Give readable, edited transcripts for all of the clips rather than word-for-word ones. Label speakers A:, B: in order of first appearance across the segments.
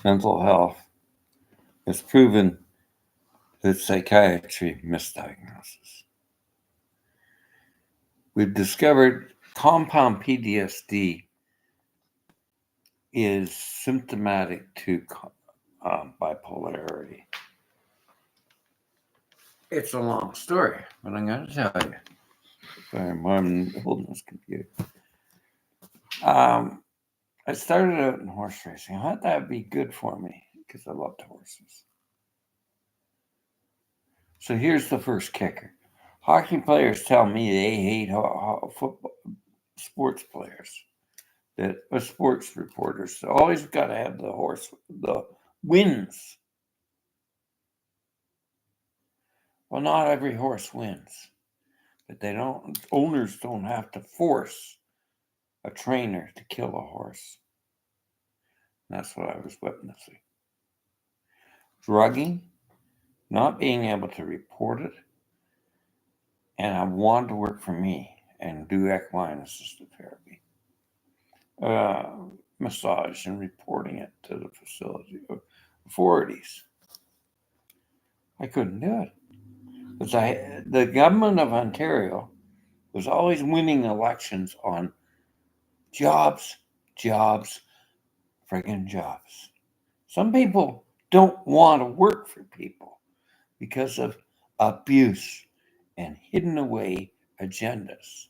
A: mental health, it's proven that psychiatry misdiagnosis. We've discovered compound PTSD is symptomatic to bipolarity. It's a long story, but I'm going to tell you. Sorry, I'm holding this computer. I started out in horse racing. I thought that would be good for me because I loved horses. So here's the first kicker. Hockey players tell me they hate football sports players. That sports reporters always got to have the wins. Well, not every horse wins, but they don't. Owners don't have to force a trainer to kill a horse. And that's what I was witnessing. Drugging, not being able to report it, and I wanted to work for me and do equine assisted therapy, massage, and reporting it to the facility authorities. I couldn't do it because the government of Ontario was always winning elections on jobs, jobs, friggin' jobs. Some people don't want to work for people because of abuse and hidden away agendas.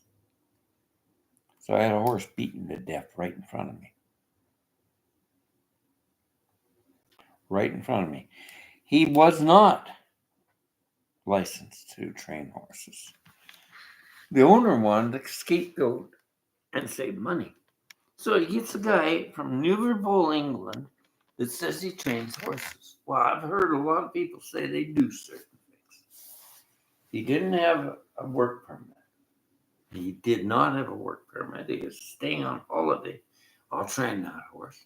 A: So I had a horse beaten to death right in front of me. Right in front of me. He was not licensed to train horses. The owner wanted to scapegoat and save money. So he gets a guy from Liverpool, England, that says he trains horses. Well, I've heard a lot of people say they do certain things. He didn't have a work permit. He did not have a work permit. He was staying on holiday. I'll train that horse.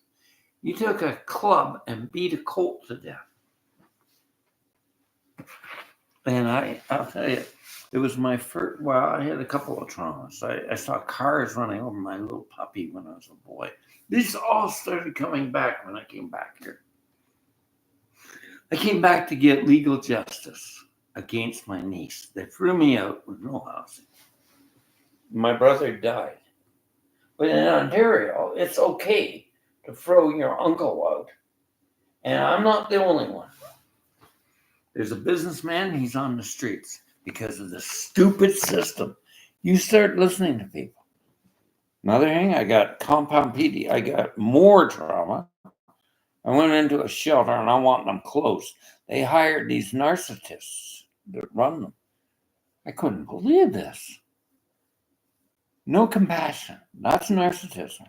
A: You took a club and beat a colt to death. And I'll tell you, it was my first, well, I had a couple of traumas. I saw cars running over my little puppy when I was a boy. This all started coming back when I came back here. I came back to get legal justice against my niece. They threw me out with no housing. My brother died. But in Ontario, it's okay to throw your uncle out. And I'm not the only one. There's a businessman, he's on the streets because of the stupid system. You start listening to people. Another thing, I got compound PD. I got more trauma. I went into a shelter and I want them closed. They hired these narcissists that run them. I couldn't believe this. No compassion. That's narcissism.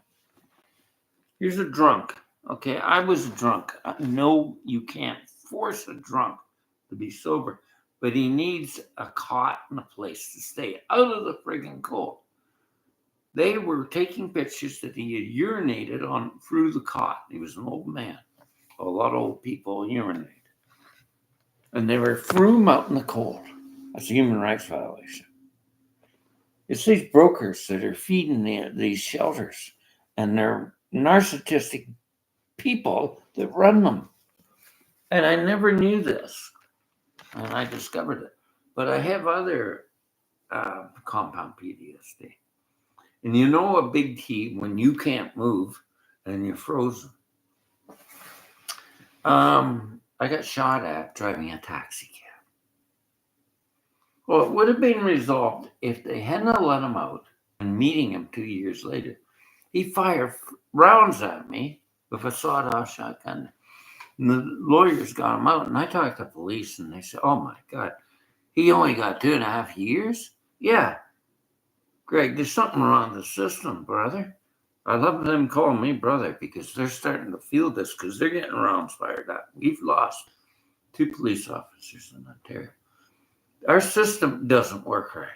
A: Here's a drunk. Okay, I was a drunk. No, you can't force a drunk to be sober, but he needs a cot and a place to stay out of the friggin' cold. They were taking pictures that he had urinated on through the cot. He was an old man. A lot of old people urinate. And they were threw him out in the cold. That's a human rights violation. It's these brokers that are feeding these shelters, and they're narcissistic people that run them. And I never knew this, and I discovered it. But I have other compound PTSD. And you know a big T when you can't move and you're frozen. I got shot at driving a taxi cab. Well, it would have been resolved if they hadn't let him out and meeting him 2 years later. He fired rounds at me with a sawed-off shotgun. And the lawyers got him out, and I talked to police, and they said, oh, my God, he only got 2.5 years? Yeah. Greg, there's something wrong with the system, brother. I love them calling me brother because they're starting to feel this because they're getting rounds fired at. We've lost 2 police officers in Ontario. Our system doesn't work right.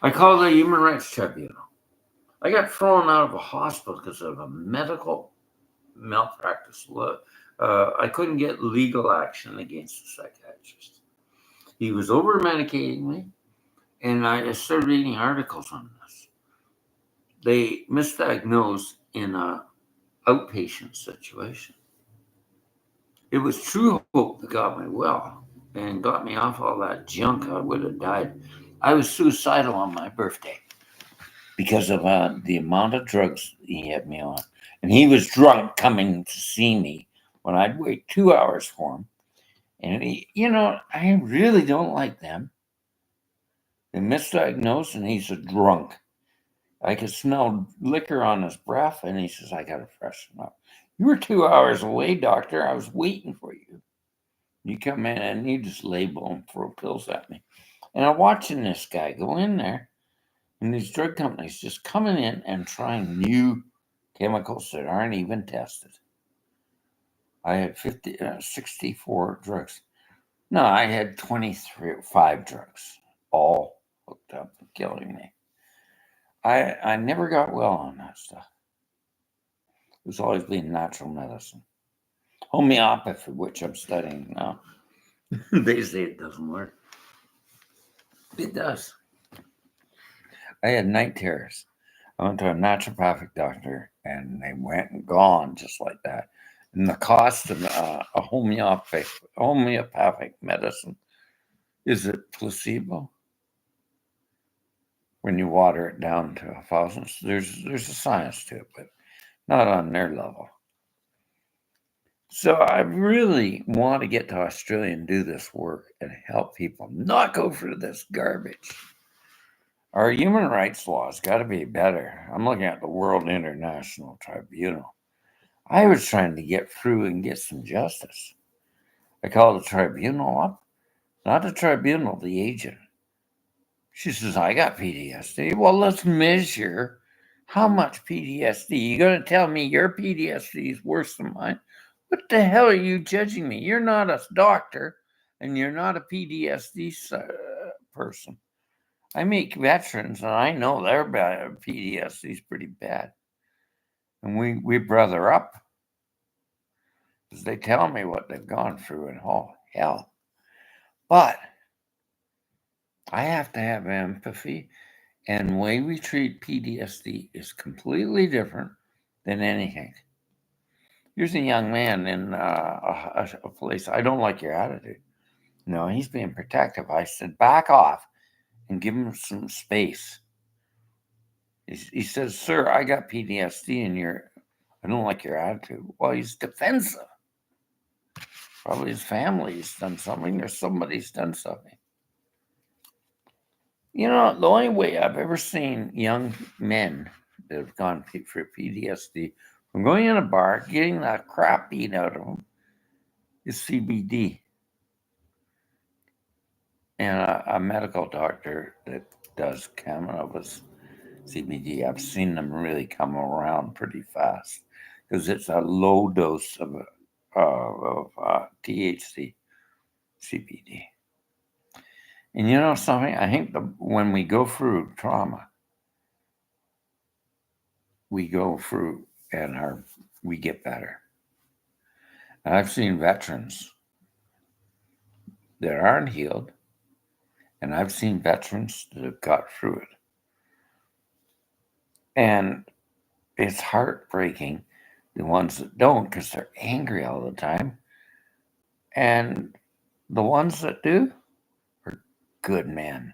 A: I called the Human Rights Tribunal. I got thrown out of a hospital because of a medical malpractice. I couldn't get legal action against the psychiatrist. He was over-medicating me, and I started reading articles on this. They misdiagnosed in a outpatient situation. It was true hope that got me well and got me off all that junk. I would have died. I was suicidal on my birthday because of the amount of drugs he had me on. And he was drunk coming to see me when I'd wait 2 hours for him. And I really don't like them. They misdiagnosed, and he's a drunk. I could smell liquor on his breath, and he says, I got to freshen up. You were 2 hours away, doctor. I was waiting for you. You come in, and you just label and throw pills at me. And I'm watching this guy go in there, and these drug companies just coming in and trying new chemicals that aren't even tested. I had 64 drugs. No, I had 5 drugs, all hooked up and killing me. I never got well on that stuff. It was always been natural medicine. Homeopathy, which I'm studying now. They say it doesn't work. It does. I had night terrors. I went to a naturopathic doctor, and they went and gone just like that. And the cost of a homeopathic medicine, is it placebo? When you water it down to 1,000, there's a science to it, but not on their level. So I really want to get to Australia and do this work and help people not go for this garbage. Our human rights laws got to be better. I'm looking at the World International Tribunal. I was trying to get through and get some justice. I called the tribunal up, not the tribunal, the agent. She says, I got PTSD. Well, let's measure how much PTSD. You're going to tell me your PTSD is worse than mine? What the hell are you judging me? You're not a doctor, and you're not a PTSD person. I meet veterans, and I know their PTSD is pretty bad. And we brother up, because they tell me what they've gone through in hell. But I have to have empathy, and the way we treat PTSD is completely different than anything. Here's a young man in a place. I don't like your attitude. No, he's being protective. I said, back off and give him some space. He says, sir, I got PTSD, and I don't like your attitude. Well, he's defensive. Probably his family's done something, or somebody's done something. The only way I've ever seen young men that have gone for PTSD from going in a bar, getting the crap beat out of them, is CBD. And a medical doctor that does cannabis CBD, I've seen them really come around pretty fast, because it's a low dose of THC, CBD. And you know something? I think when we go through trauma, we go through and we get better. And I've seen veterans that aren't healed, and I've seen veterans that have got through it. And it's heartbreaking, the ones that don't, because they're angry all the time. And the ones that do are good men,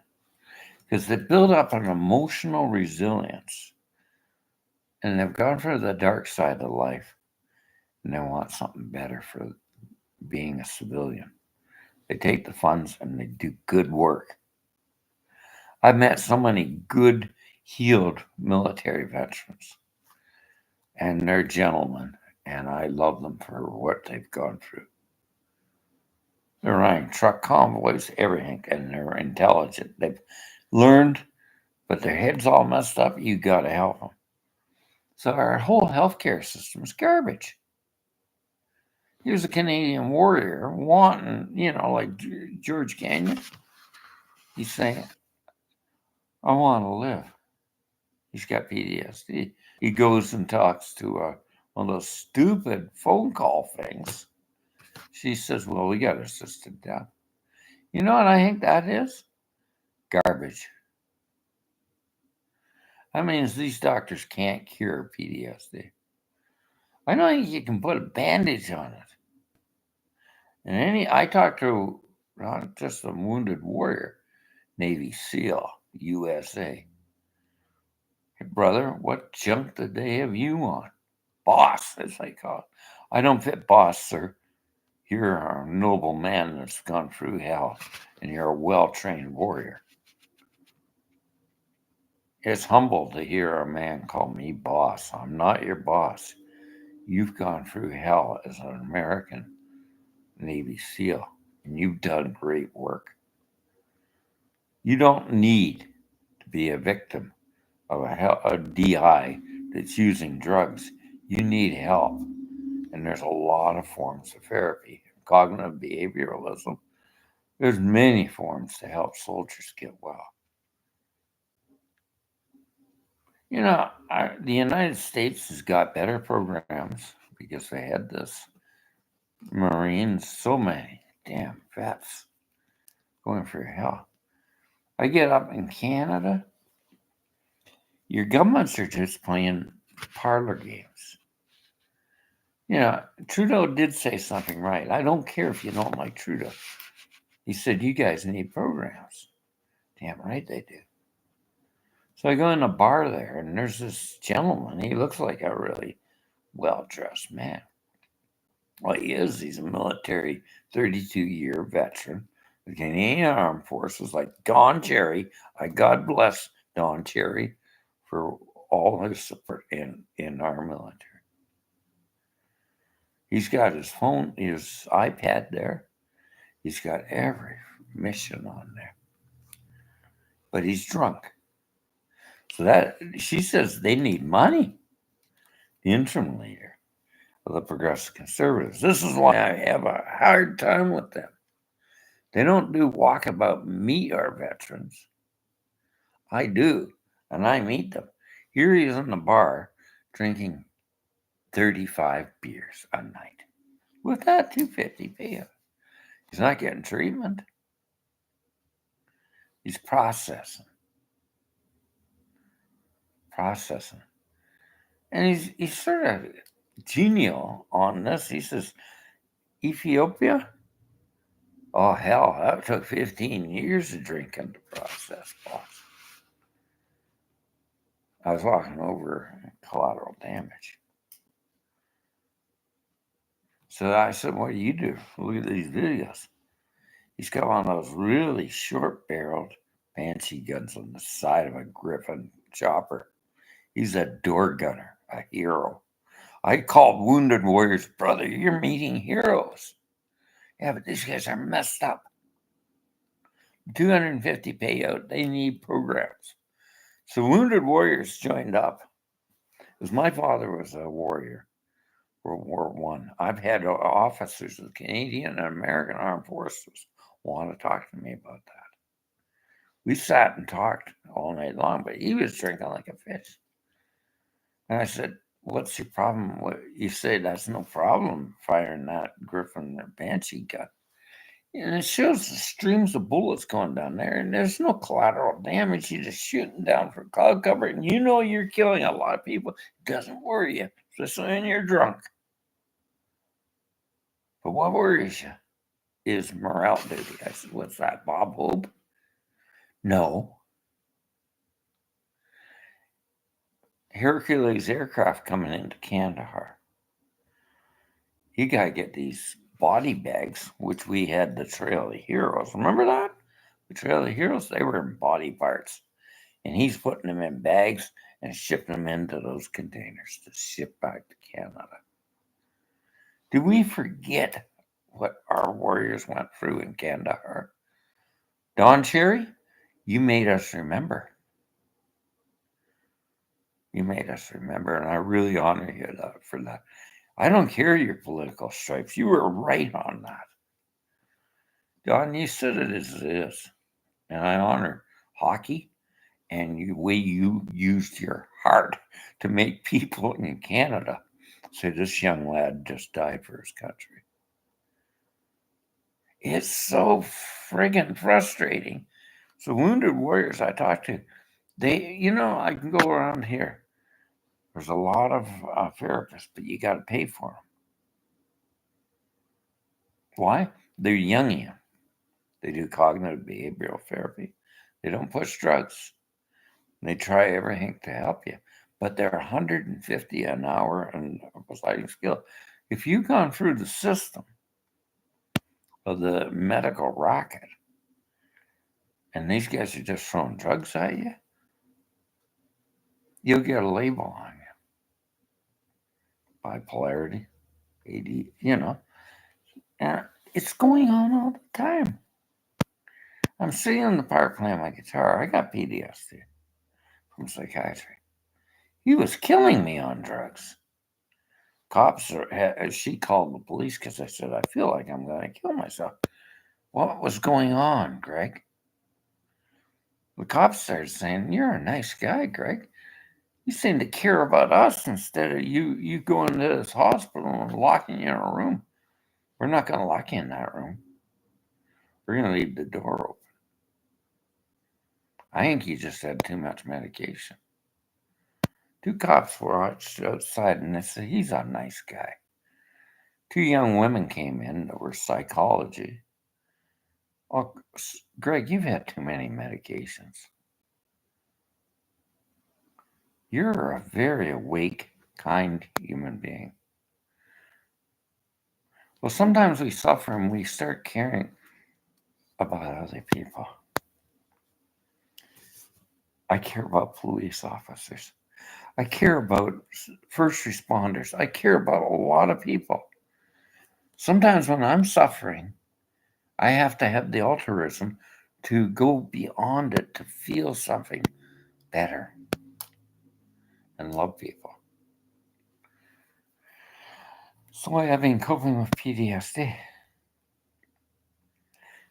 A: because they build up an emotional resilience, and they've gone through the dark side of life, and they want something better for being a civilian. They take the funds and they do good work. I've met so many good, healed military veterans, and they're gentlemen, and I love them for what they've gone through. They're running truck convoys, everything, and they're intelligent. They've learned, but their head's all messed up. You got to help them. So our whole healthcare system is garbage. Here's a Canadian warrior wanting, like George Canyon. He's saying, I want to live. He's got PTSD. He goes and talks to one of those stupid phone call things. She says, well, we got assisted death. You know what I think that is? Garbage. That means these doctors can't cure PTSD. I don't think you can put a bandage on it. And I talked to not just a wounded warrior, Navy SEAL, USA. Hey, brother, what junk did they have you on? Boss, as I call it. I don't fit boss, sir. You're a noble man that's gone through hell, and you're a well-trained warrior. It's humble to hear a man call me boss. I'm not your boss. You've gone through hell as an American Navy SEAL, and you've done great work. You don't need to be a victim of a DI that's using drugs. You need help. And there's a lot of forms of therapy. Cognitive behavioralism. There's many forms to help soldiers get well. The United States has got better programs because they had this Marines, so many damn vets going through hell. I get up in Canada, your governments are just playing parlor games. Trudeau did say something right. I don't care if you don't like Trudeau. He said, you guys need programs. Damn right they do. So I go in a bar there, and there's this gentleman. He looks like a really well-dressed man. Well, he is. He's a military 32-year veteran of the Canadian Armed Forces, like Don Cherry. God bless Don Cherry for all his support in our military. He's got his phone, his iPad there. He's got every mission on there. But he's drunk. So she says they need money. The interim leader of the Progressive Conservatives. This is why I have a hard time with them. They don't do walkabout meet our veterans. I do, and I meet them. Here he is in the bar drinking 35 beers a night with that $250 payout. He's not getting treatment. He's processing. And he's sort of genial on this. He says, Ethiopia? Oh, hell, that took 15 years of drinking to process, boss. I was walking over collateral damage. So I said, what do you do? Look at these videos. He's got one of those really short-barreled Banshee guns on the side of a Griffin chopper. He's a door gunner, a hero. I called wounded warriors, brother, you're meeting heroes. Yeah, but these guys are messed up. 250 payout, they need programs. So wounded warriors joined up. Because my father was a warrior, World War I. I've had officers of the Canadian and American Armed Forces want to talk to me about that. We sat and talked all night long, but he was drinking like a fish. And I said, what's your problem? You say that's no problem firing that Griffin or Banshee gun. And it shows the streams of bullets going down there, and there's no collateral damage. You're just shooting down for cloud cover, and you know you're killing a lot of people. It doesn't worry you, especially when you're drunk. But what worries you is morale duty. I said, what's that, Bob Hope? No. Hercules aircraft coming into Kandahar. You got to get these body bags, which we had the Trail of Heroes. Remember that? The Trail of Heroes, they were in body parts. And he's putting them in bags and shipping them into those containers to ship back to Canada. Did we forget what our warriors went through in Kandahar? Don Cherry, you made us remember. You made us remember, and I really honor you for that. I don't care your political stripes. You were right on that. Don, you said it as it is. And I honor hockey and the way you used your heart to make people in Canada say this young lad just died for his country. It's so friggin' frustrating. So wounded warriors I talk to, I can go around here There's a lot of therapists, but you got to pay for them. Why? They're Jungian. They do cognitive behavioral therapy. They don't push drugs. They try everything to help you, but they're 150 an hour and a sliding scale. If you've gone through the system of the medical racket, and these guys are just throwing drugs at you, you'll get a label on you. Bipolarity, AD, and it's going on all the time. I'm sitting in the park playing my guitar. I got PTSD from psychiatry. He was killing me on drugs. Cops she called the police because I said, I feel like I'm going to kill myself. What was going on, Greg? The cops started saying, you're a nice guy, Greg. You seem to care about us instead of you going to this hospital and locking you in a room. We're not going to lock you in that room. We're going to leave the door open. I think you just had too much medication. 2 cops were outside and they said, he's a nice guy. 2 young women came in that were psychology. Oh, Greg, you've had too many medications. You're a very awake, kind human being. Well, sometimes we suffer and we start caring about other people. I care about police officers. I care about first responders. I care about a lot of people. Sometimes when I'm suffering, I have to have the altruism to go beyond it, to feel something better and love people. So I have been coping with PTSD,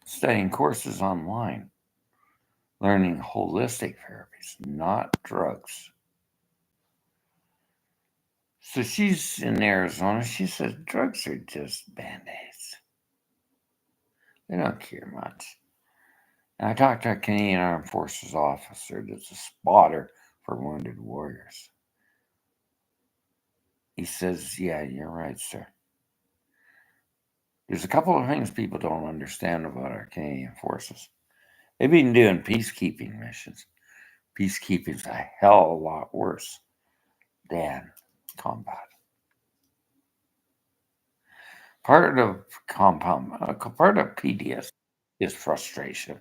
A: studying courses online, learning holistic therapies, not drugs. So she's in Arizona. She says drugs are just Band-Aids. They don't cure much. And I talked to a Canadian Armed Forces officer that's a spotter for wounded warriors. He says, yeah, you're right, sir. There's a couple of things people don't understand about our Canadian forces. They've been doing peacekeeping missions. Peacekeeping's a hell of a lot worse than combat. Part of PTSD is frustration.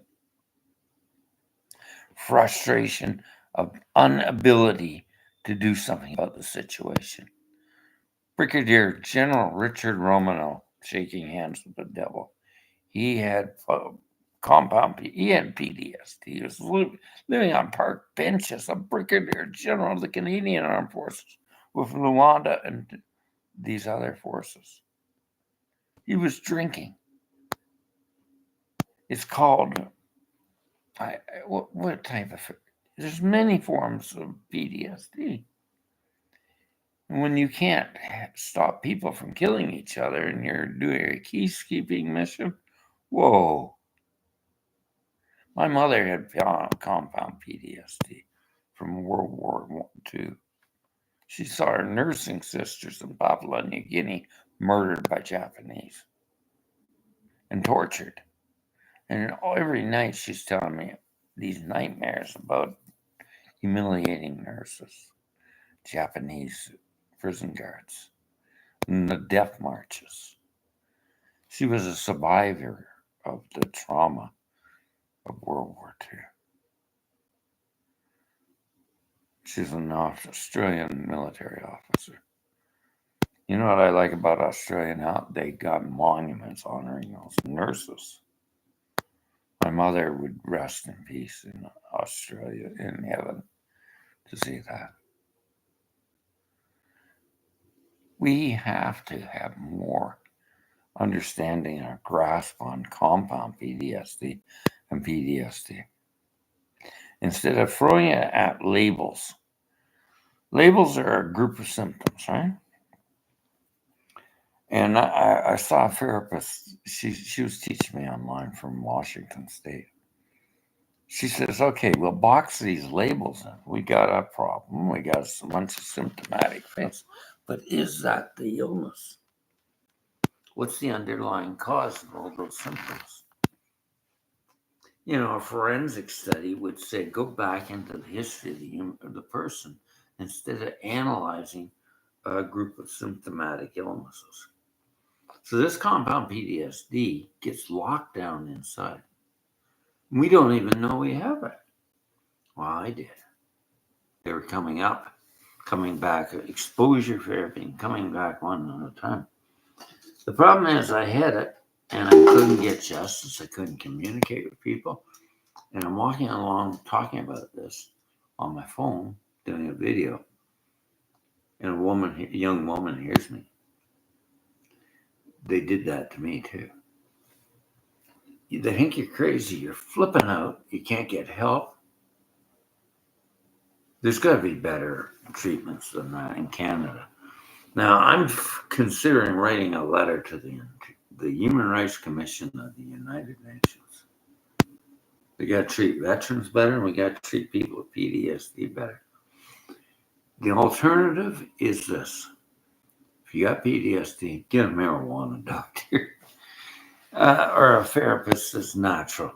A: Frustration of inability to do something about the situation. Brigadier General Richard Romano shaking hands with the devil. He had he had PTSD. He was living on park benches, a brigadier general of the Canadian Armed Forces with Luanda and these other forces. He was drinking. It's called, what type of, there's many forms of PTSD. And when you can't stop people from killing each other and you're doing a peacekeeping mission, whoa. My mother had compound PTSD from World War II. She saw her nursing sisters in Papua New Guinea murdered by Japanese and tortured. And every night she's telling me these nightmares about humiliating nurses, Japanese prison guards, and the death marches. She was a survivor of the trauma of World War II. She's an Australian military officer. You know what I like about Australia now? They got monuments honoring those nurses. My mother would rest in peace in Australia, in heaven, to see that. We have to have more understanding and grasp on compound PTSD and PTSD. Instead of throwing it at labels, labels are a group of symptoms, right? And I saw a therapist, she was teaching me online from Washington State. She says, okay, we'll box these labels in. We got a problem. We got a bunch of symptomatic things. But is that the illness? What's the underlying cause of all those symptoms? A forensic study would say go back into the history of the person instead of analyzing a group of symptomatic illnesses. So this compound PTSD gets locked down inside. We don't even know we have it. Well, I did. They were coming back, exposure therapy, coming back one at a time. The problem is I had it and I couldn't get justice. I couldn't communicate with people. And I'm walking along talking about this on my phone, doing a video. And a young woman hears me. They did that to me too. They think you're crazy. You're flipping out. You can't get help. There's got to be better treatments than that in Canada. Now, I'm considering writing a letter to the Human Rights Commission of the United Nations. We got to treat veterans better, and we got to treat people with PTSD better. The alternative is this. If you got PTSD, get a marijuana doctor or a therapist that's natural.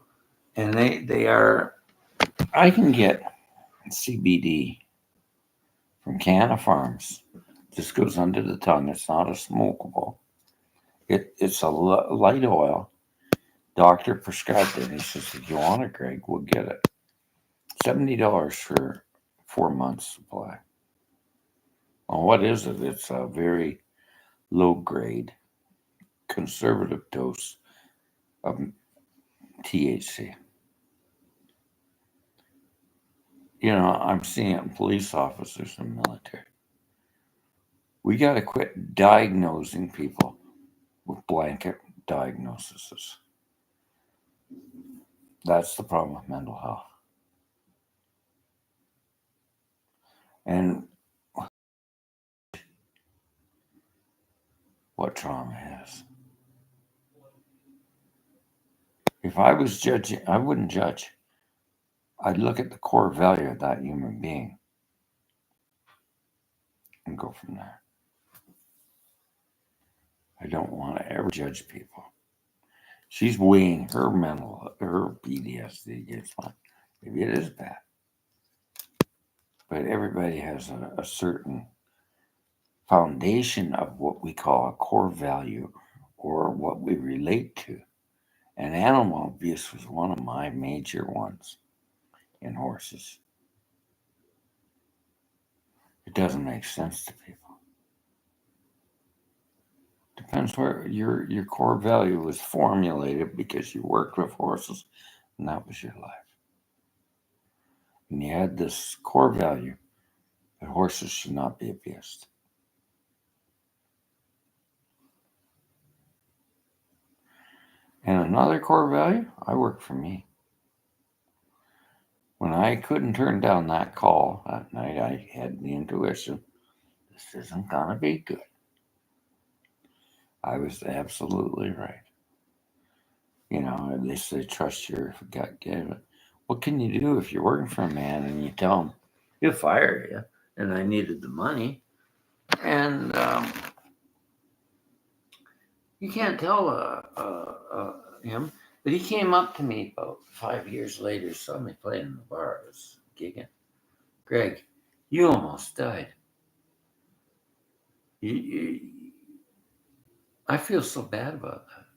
A: And I can get CBD from Canna Farms. This goes under the tongue. It's not a smokable. It's a light oil. Doctor prescribed it. He says, if you want it, Greg, we'll get it. $70 for 4 months supply. Well, what is it? It's a very low grade, conservative dose of THC. I'm seeing it in police officers and military. We got to quit diagnosing people with blanket diagnoses. That's the problem with mental health. And what trauma is. If I was judging, I wouldn't judge. I'd look at the core value of that human being and go from there. I don't want to ever judge people. She's weighing her PTSD against mine. Maybe it is bad. But everybody has a certain foundation of what we call a core value or what we relate to. And animal abuse was one of my major ones in horses. It doesn't make sense to people. Depends where your core value was formulated because you worked with horses and that was your life. And you had this core value that horses should not be abused. And another core value, I work for me. When I couldn't turn down that call that night, I had the intuition, this isn't going to be good. I was absolutely right. They say trust your gut. What can you do if you're working for a man and you tell him he'll fire you? And I needed the money, and you can't tell him. But he came up to me about 5 years later, saw me playing in the bar. I was gigging. Greg, you almost died. I feel so bad about that.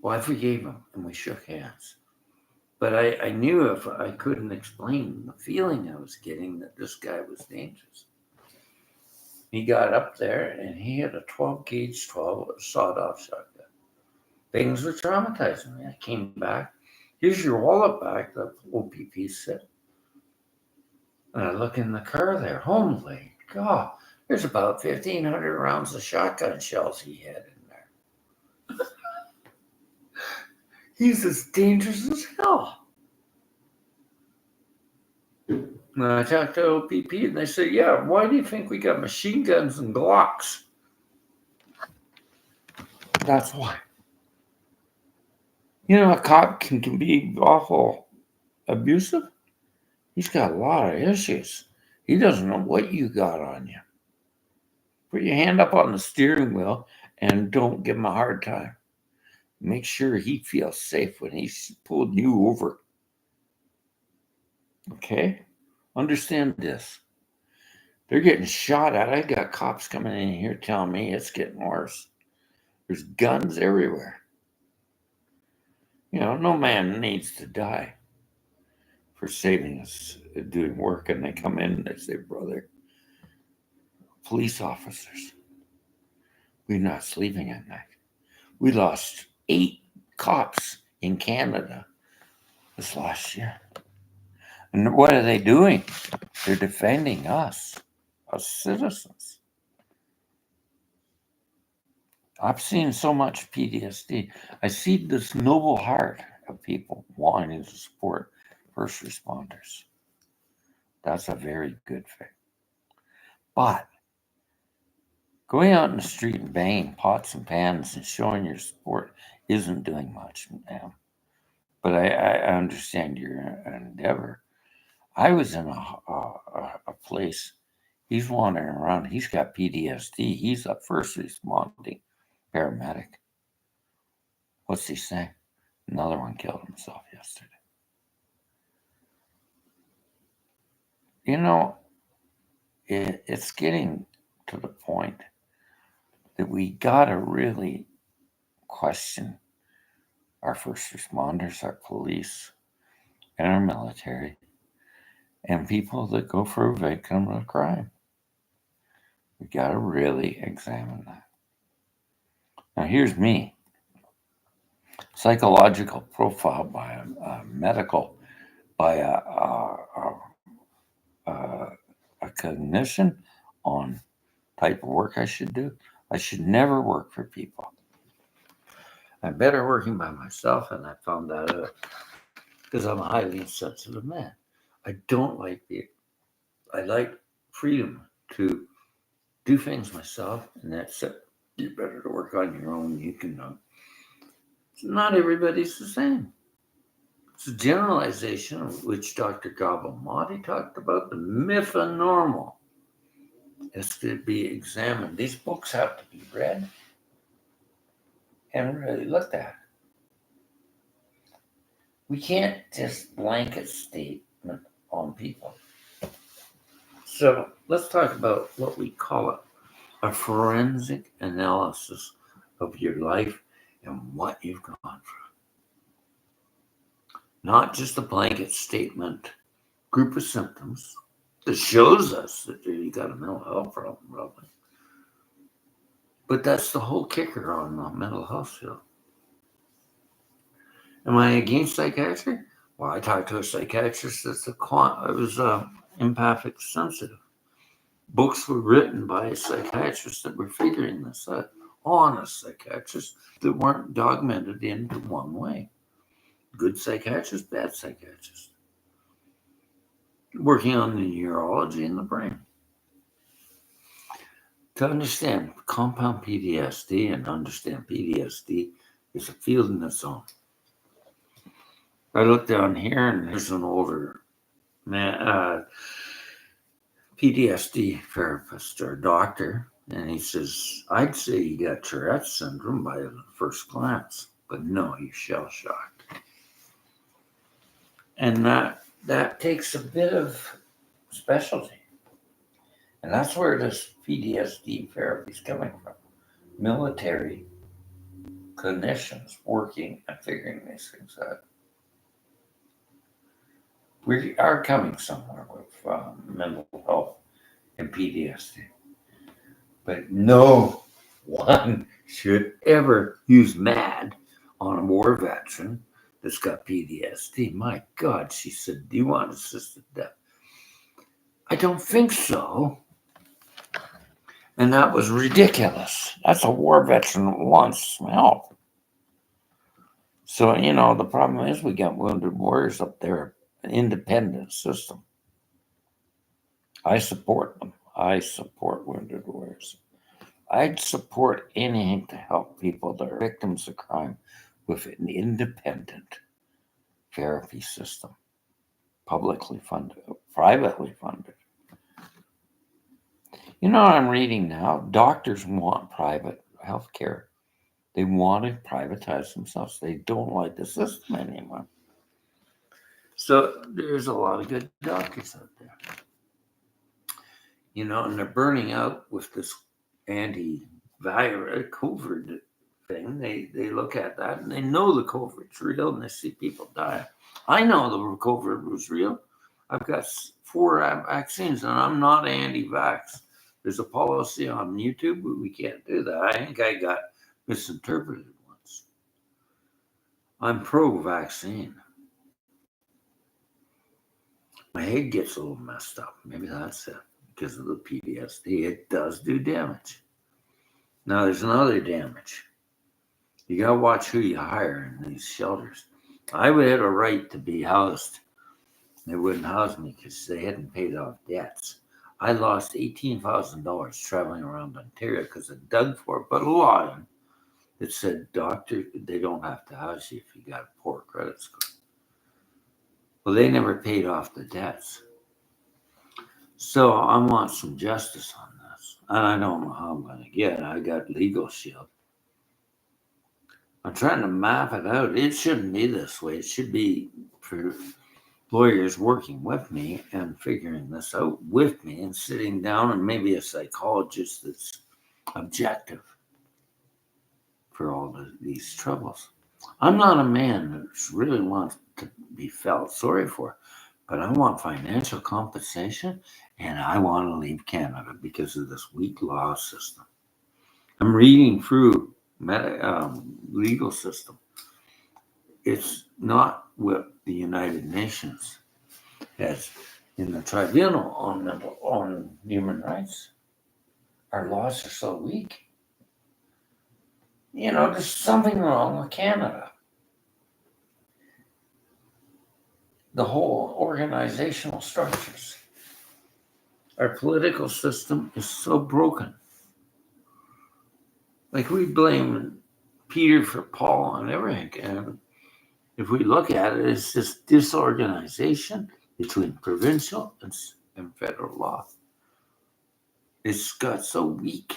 A: Well, I forgave him, and we shook hands. But I knew if I couldn't explain the feeling I was getting that this guy was dangerous. He got up there, and he had a 12-gauge sawed-off shotgun. Things were traumatizing me. I came back. Here's your wallet back, the OPP said. And I look in the car there. Holy God, there's about 1,500 rounds of shotgun shells he had in there. He's as dangerous as hell. And I talked to OPP and they said, yeah, why do you think we got machine guns and Glocks? That's why. A cop can be awful abusive, he's got a lot of issues. He doesn't know what you got on you. Put your hand up on the steering wheel and don't give him a hard time. Make sure he feels safe when he's pulled you over. Okay? Understand this. They're getting shot at. I got cops coming in here telling me it's getting worse. There's guns everywhere. No man needs to die for saving us, doing work, and they come in and they say, brother, police officers, we're not sleeping at night. We lost 8 cops in Canada this last year. And what are they doing? They're defending us citizens. I've seen so much PTSD. I see this noble heart of people wanting to support first responders. That's a very good thing. But going out in the street and banging pots and pans and showing your support isn't doing much, ma'am. But I understand your endeavor. I was in a place, he's wandering around, he's got PTSD, he's a first responding paramedic. What's he saying? Another one killed himself yesterday. It's getting to the point that we gotta really question our first responders, our police, and our military, and people that go for a victim of crime. We gotta really examine that. Now here's me. Psychological profile by a cognition on type of work I should do. I should never work for people. I'm better working by myself, and I found that out because I'm a highly sensitive man. I don't like I like freedom to do things myself, and that's it. You're better to work on your own. You can know. Not everybody's the same. It's a generalization of which Dr. Gabamati talked about. The myth of normal is to be examined. These books have to be read and really looked at. We can't just blanket statement on people. So let's talk about what we call a forensic analysis of your life and what you've gone through. Not just a blanket statement, group of symptoms that shows us that you got a mental health problem, probably. But that's the whole kicker on the mental health field. Am I against psychiatry? Well, I talked to a psychiatrist that's empathic sensitive. Books were written by psychiatrists that were figuring this out. Honest psychiatrists that weren't dogmated into one way. Good psychiatrist, bad psychiatrist. Working on the neurology in the brain. To understand compound PTSD and understand PTSD is a field in its own. I look down here and there's an older man, PTSD therapist or doctor, and he says, I'd say you got Tourette's syndrome by the first glance, but no, you're shell-shocked. And that takes a bit of specialty. And that's where this PTSD therapy is coming from. Military clinicians working and figuring these things out. We are coming somewhere with mental health and PTSD. But no one should ever use mad on a war veteran that's got PTSD. My God, she said, do you want assisted death? I don't think so. And that was ridiculous. That's a war veteran that wants some help. So, the problem is we got wounded warriors up there, an independent system. I support them. I support wounded warriors. I'd support anything to help people that are victims of crime with an independent therapy system. publicly funded, privately funded. You know what I'm reading now? Doctors want private health care. They want to privatize themselves. They don't like the system anymore. So there's a lot of good doctors out there. You know, and they're burning out with this anti-virus COVID thing. They look at that and they know the COVID's real and they see people die. I know the COVID was real. I've got 4 vaccines and I'm not anti-vax. There's a policy on YouTube, but we can't do that. I think I got misinterpreted once. I'm pro-vaccine. My head gets a little messed up. Maybe that's it because of the PTSD. It does do damage. Now there's another damage. You gotta watch who you hire in these shelters. I would have a right to be housed. They wouldn't house me because they hadn't paid off debts. I lost $18,000 traveling around Ontario because I dug for it, but a line that said, "Doctor, they don't have to house you if you got a poor credit score." Well, they never paid off the debts. So I want some justice on this. And I don't know how I'm going to get it. I got Legal Shield. I'm trying to map it out. It shouldn't be this way. It should be for lawyers working with me and figuring this out with me and sitting down and maybe a psychologist that's objective for all these troubles. I'm not a man that really wants to be felt sorry for, but I want financial compensation and I want to leave Canada because of this weak law system. I'm reading through legal system. It's not what the United Nations has in the tribunal on human rights. Our laws are so weak. You know, there's something wrong with Canada. The whole organizational structures. Our political system is so broken. Like we blame Peter for Paul and everything. And if we look at it, it's just disorganization between provincial and federal law. It's got so weak.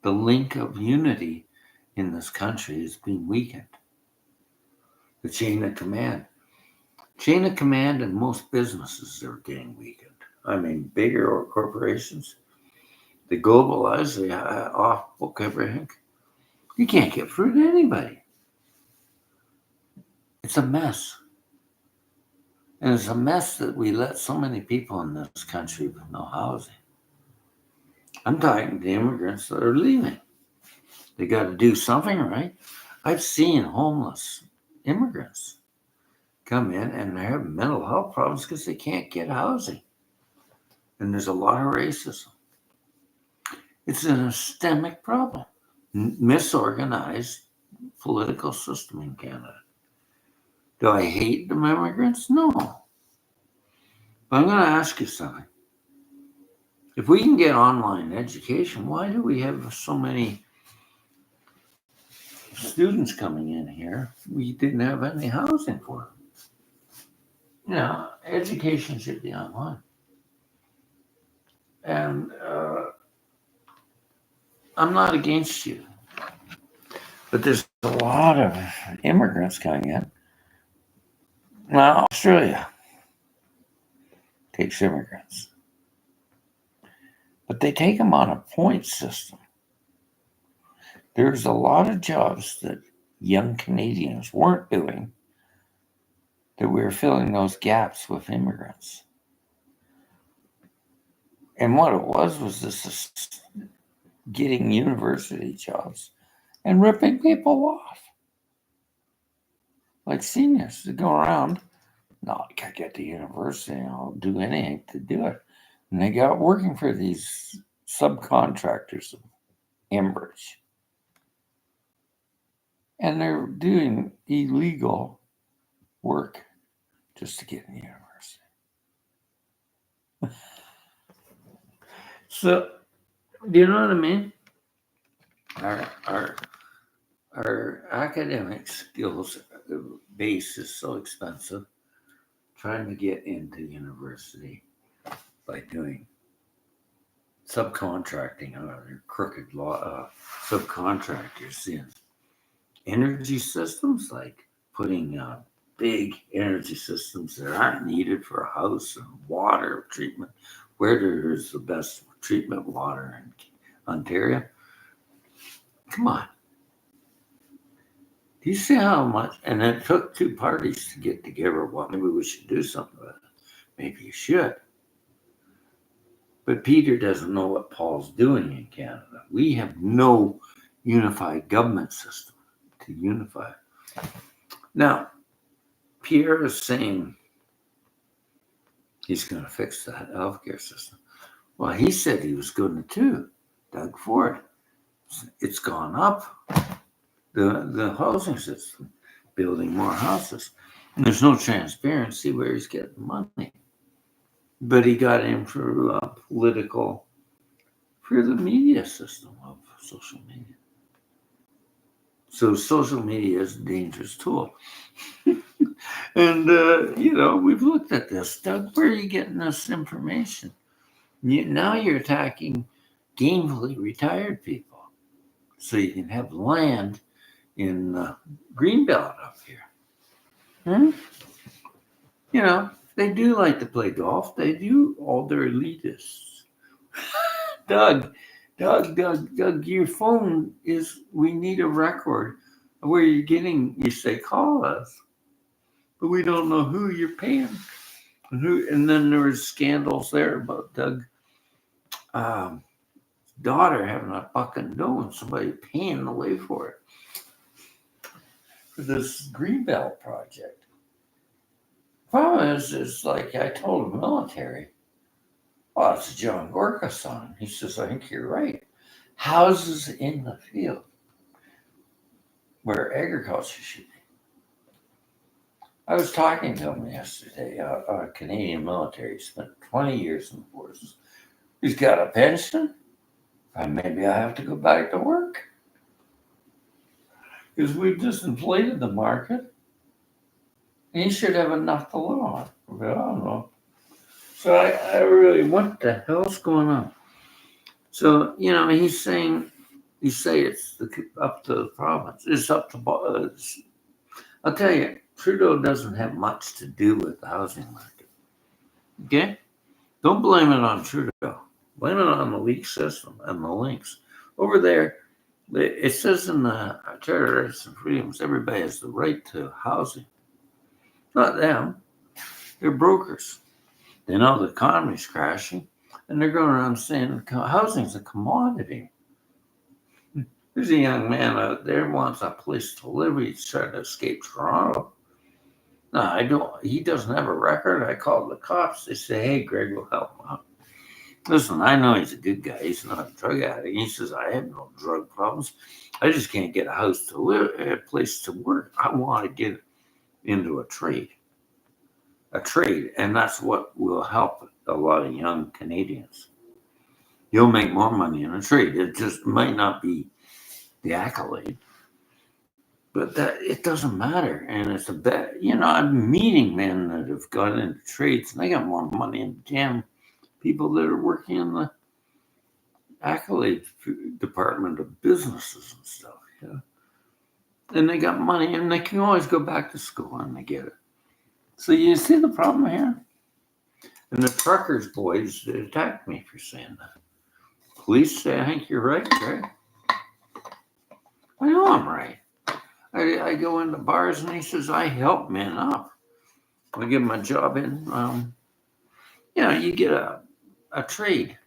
A: The link of unity in this country is being weakened. The chain of command. Chain of command in most businesses are getting weakened. I mean, bigger corporations, they globalize, they off-book everything. You can't get through to anybody. It's a mess. And it's a mess that we let so many people in this country with no housing. I'm talking to immigrants that are leaving. They got to do something, right? I've seen homeless immigrants come in and they have mental health problems because they can't get housing. And there's a lot of racism. It's an systemic problem. Misorganized political system in Canada. Do I hate the immigrants? No. But I'm going to ask you something. If we can get online education, why do we have so many students coming in here? We didn't have any housing for them. You know, education should be online. And I'm not against you. But there's a lot of immigrants coming in. Now, Australia takes immigrants. But they take them on a point system. There's a lot of jobs that young Canadians weren't doing that we were filling those gaps with immigrants. And what it was this getting university jobs and ripping people off. Like seniors that go around, no, I can't get to university, I'll do anything to do it. And they got working for these subcontractors of Enbridge. And they're doing illegal work just to get in the university. So, do you know what I mean? Our academic skills base is so expensive. trying to get into university by doing subcontracting or crooked law subcontractors in energy systems, like putting big energy systems that aren't needed for a house and water treatment, where there's the best treatment water in Ontario. Come on. Do you see how much? And it took two parties to get together. Well, maybe we should do something about it. Maybe you should. But Peter doesn't know what Paul's doing in Canada. We have no unified government system to unify. Now, Pierre is saying he's going to fix the healthcare system. Well, he said he was going to too. Doug Ford. It's gone up. The housing system, building more houses. And there's no transparency where he's getting money. But he got in through through the media system of social media. So social media is a dangerous tool. And, we've looked at this. Doug, where are you getting this information? Now you're attacking gainfully retired people. So you can have land in Greenbelt up here. They do like to play golf. They do all their elitists. Doug, your phone we need a record of where you're getting, you say, call us. But we don't know who you're paying. And then there was scandals there about Doug daughter having a fucking dough and somebody paying the way for it. For this Greenbelt project. Problem is like I told the military, oh, it's a John Gorka song. He says, I think you're right. Houses in the field where agriculture should be. I was talking to him yesterday, a Canadian military, spent 20 years in the forces. He's got a pension. Maybe I have to go back to work. Because we've just inflated the market. And he should have enough to live on. But I don't know. So I really, what the hell's going on? So, he's saying, it's up to the province. It's up to, I'll tell you, Trudeau doesn't have much to do with the housing market. Okay? Don't blame it on Trudeau. Blame it on the leak system and the links. Over there, it says in the Charter of Rights and Freedoms, everybody has the right to housing. Not them. They're brokers. They know the economy's crashing, and they're going around saying housing's a commodity. There's a young man out there who wants a place to live. He's trying to escape Toronto. No, he doesn't have a record. I called the cops. They say, hey, Greg will help him out. Listen, I know he's a good guy. He's not a drug addict. He says, I have no drug problems. I just can't get a house to live, a place to work. I want to get into a trade. And that's what will help a lot of young Canadians. You'll make more money in a trade. It just might not be the accolade. But it doesn't matter. And it's a bet. I'm meeting men that have got into trades and they got more money than damn people that are working in the accolade department of businesses and stuff. And they got money and they can always go back to school and they get it. So you see the problem here? And the truckers boys, they attacked me for saying that. Police say, I think you're right, Greg. I know I'm right. I go into bars and he says, I help men up. I give them a job in, you get a trade,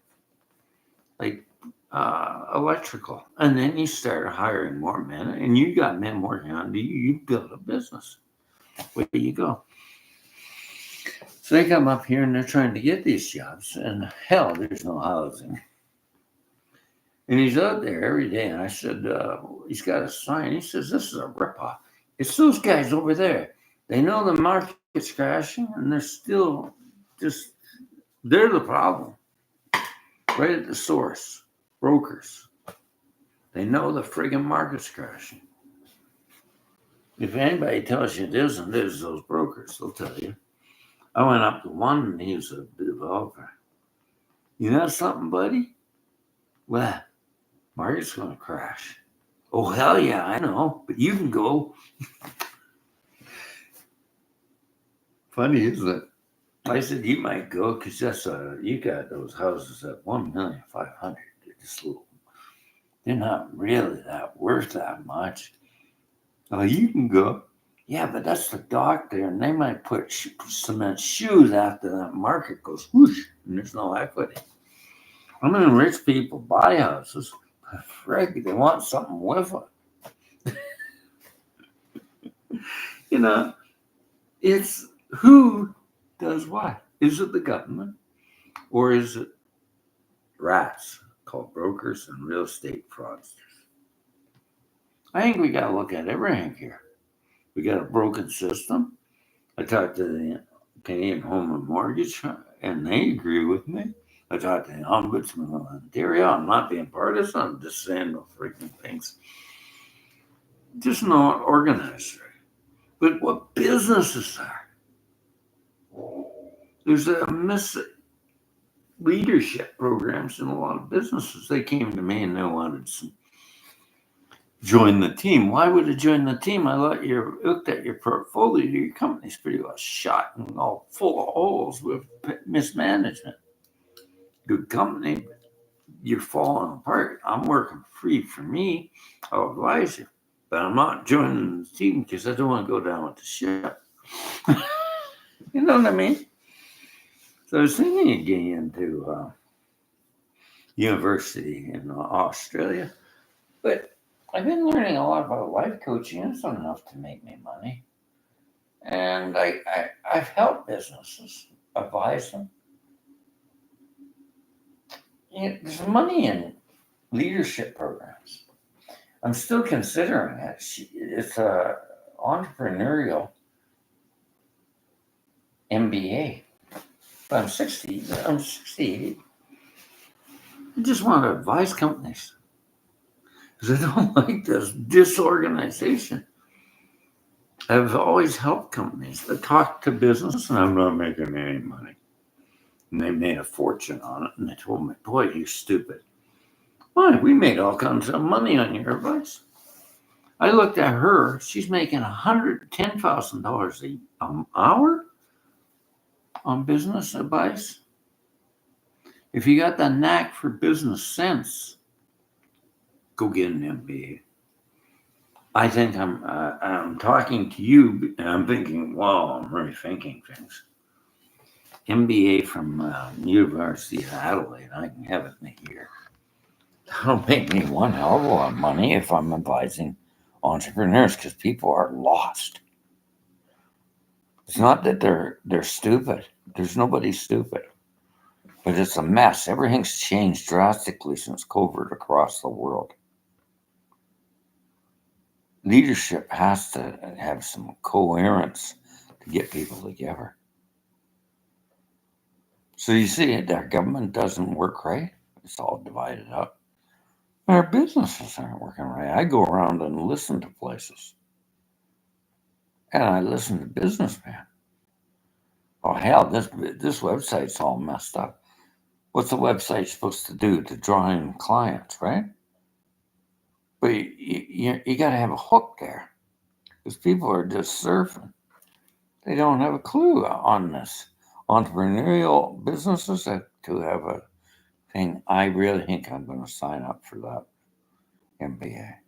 A: like electrical. And then you start hiring more men and you got men working on you. You build a business. Where do you go? So they come up here and they're trying to get these jobs. And hell, there's no housing. And he's out there every day. And I said, he's got a sign. He says, this is a ripoff. It's those guys over there. They know the market's crashing and they're still they're the problem. Right at the source. Brokers. They know the friggin' market's crashing. If anybody tells you it isn't, it's those brokers. They'll tell you. I went up to one and he was a developer. You know something, buddy? What? Market's going to crash. Oh, hell yeah, I know, but you can go. Funny, isn't it? I said, you might go because you got those houses at 1,500,000. They're just little. They're not really that worth that much. Oh, you can go. Yeah, but that's the doctor, and they might put cement shoes after that market goes whoosh, and there's no equity. I mean, rich people buy houses. Frig, they want something with it. You know, it's who does what? Is it the government or is it rats called brokers and real estate fraudsters? I think we got to look at everything here. We got a broken system. I talked to the Canadian Home and Mortgage, and they agree with me. I talked to the Ombudsman of Ontario. I'm not being partisan. I'm just saying the freaking things. Just not organized right. But what businesses are? There's a miss leadership programs in a lot of businesses. They came to me and they wanted to join the team. Why would I join the team? I looked at your portfolio. Your company's pretty well shot and all full of holes with mismanagement. Good company, but you're falling apart. I'm working free for me. I'll advise you, but I'm not joining the team because I don't want to go down with the ship. You know what I mean? So I was thinking of getting into university in Australia, but I've been learning a lot about life coaching. It's not enough to make me money. And I've helped businesses, advise them. There's money in leadership programs. I'm still considering it. It's a entrepreneurial MBA. But I'm 60. I'm 68. I just want to advise companies because I don't like this disorganization. I've always helped companies that talk to business, and I'm not making any money. And they made a fortune on it, and they told me, "Boy, you're stupid." Why? We made all kinds of money on your advice. I looked at her. She's making $110,000 an hour on business advice. If you got the knack for business sense, go get an MBA. I think I'm talking to you, and I'm thinking, wow, I'm really thinking things. MBA from University of Adelaide. I can have it in a year. That'll make me one hell of a lot of money if I'm advising entrepreneurs because people are lost. It's not that they're stupid. There's nobody stupid. But it's a mess. Everything's changed drastically since COVID across the world. Leadership has to have some coherence to get people together. So you see, our government doesn't work right. It's all divided up. Our businesses aren't working right. I go around and listen to places. And I listen to businessmen. Oh, hell, this website's all messed up. What's the website supposed to do? To draw in clients, right? But you got to have a hook there because people are just surfing. They don't have a clue on this. Entrepreneurial businesses have to have a thing. I really think I'm going to sign up for that MBA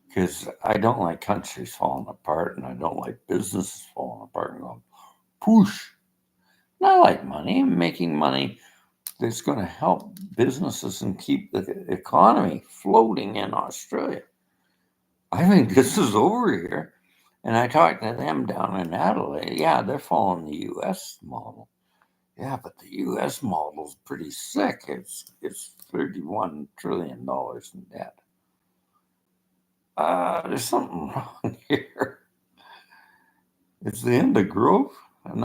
A: because I don't like countries falling apart and I don't like businesses falling apart and going, poosh. And I like money and making money that's going to help businesses and keep the economy floating in Australia. I think this is over here. And I talked to them down in Adelaide. Yeah, they're following the U.S. model. Yeah, but the U.S. model is pretty sick. It's $31 trillion in debt. There's something wrong here. It's the end of growth.